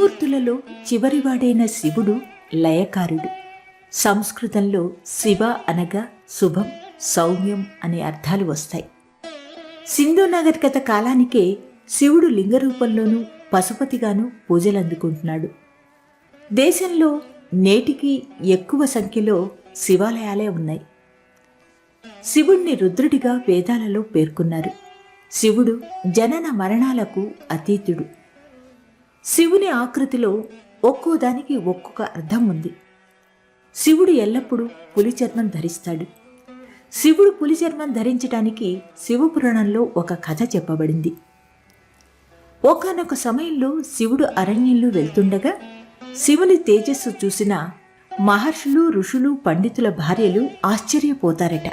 త్రిమూర్తులలో చివరివాడైన శివుడు లయకారుడు. సంస్కృతంలో శివ అనగా శుభం, సౌమ్యం అనే అర్థాలు వస్తాయి. సింధు నాగరికత కాలానికే శివుడు లింగరూపంలోనూ పశుపతిగాను పూజలందుకుంటున్నాడు. దేశంలో నేటికి ఎక్కువ సంఖ్యలో శివాలయాలే ఉన్నాయి. శివుణ్ణి రుద్రుడిగా వేదాలలో పేర్కొన్నారు. శివుడు జనన మరణాలకు అతీతుడు. శివుని ఆకృతిలో ఒక్కో దానికి ఒక్కొక్క అర్థం ఉంది. శివుడు ఎల్లప్పుడూ పులి చర్మం ధరిస్తాడు. శివుడు పులి చర్మం ధరించడానికి శివపురాణంలో ఒక కథ చెప్పబడింది. ఒకానొక సమయంలో శివుడు అరణ్యంలో వెళ్తుండగా శివుని తేజస్సు చూసిన మహర్షులు, ఋషులు, పండితుల భార్యలు ఆశ్చర్యపోతారట.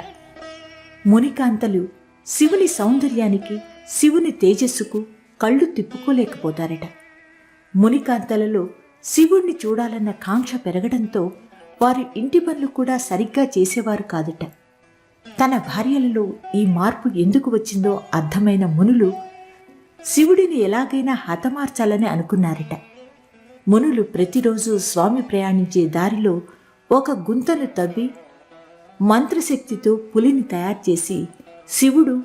మునికాంతలు శివుని సౌందర్యానికి, శివుని తేజస్సుకు కళ్ళు తిప్పుకోలేకపోతారట. మునికాంతలలో శివుణ్ణి చూడాలన్న కాంక్ష పెరగడంతో వారు ఇంటి పనులు కూడా సరిగ్గా చేసేవారు కాదట. తన భార్యలలో ఈ మార్పు ఎందుకు వచ్చిందో అర్థమైన మునులు శివుడిని ఎలాగైనా హతమార్చాలని అనుకున్నారట. మునులు ప్రతిరోజు స్వామి ప్రయాణించే దారిలో ఒక గుంతను తవ్వి మంత్రశక్తితో పులిని తయారు చేసి శివుడు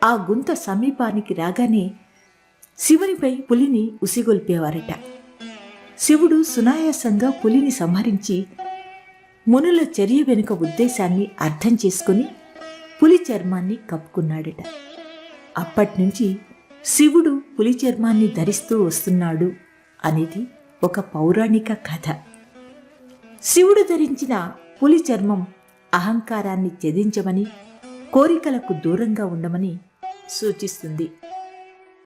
ఆ గుంత సమీపానికి రాగానే శివునిపై పులిని ఉసిగొల్పేవారట. శివుడు సునాయాసంగా పులిని సంహరించి మునుల చర్య వెనుక ఉద్దేశాన్ని అర్థం చేసుకుని పులి చర్మాన్ని కప్పుకున్నాడట. అప్పట్నుంచి శివుడు పులి చర్మాన్ని ధరిస్తూ వస్తున్నాడు అనేది ఒక పౌరాణిక కథ. శివుడు ధరించిన పులి చర్మం అహంకారాన్ని త్యజించమని, కోరికలకు దూరంగా ఉండమని సూచిస్తుంది.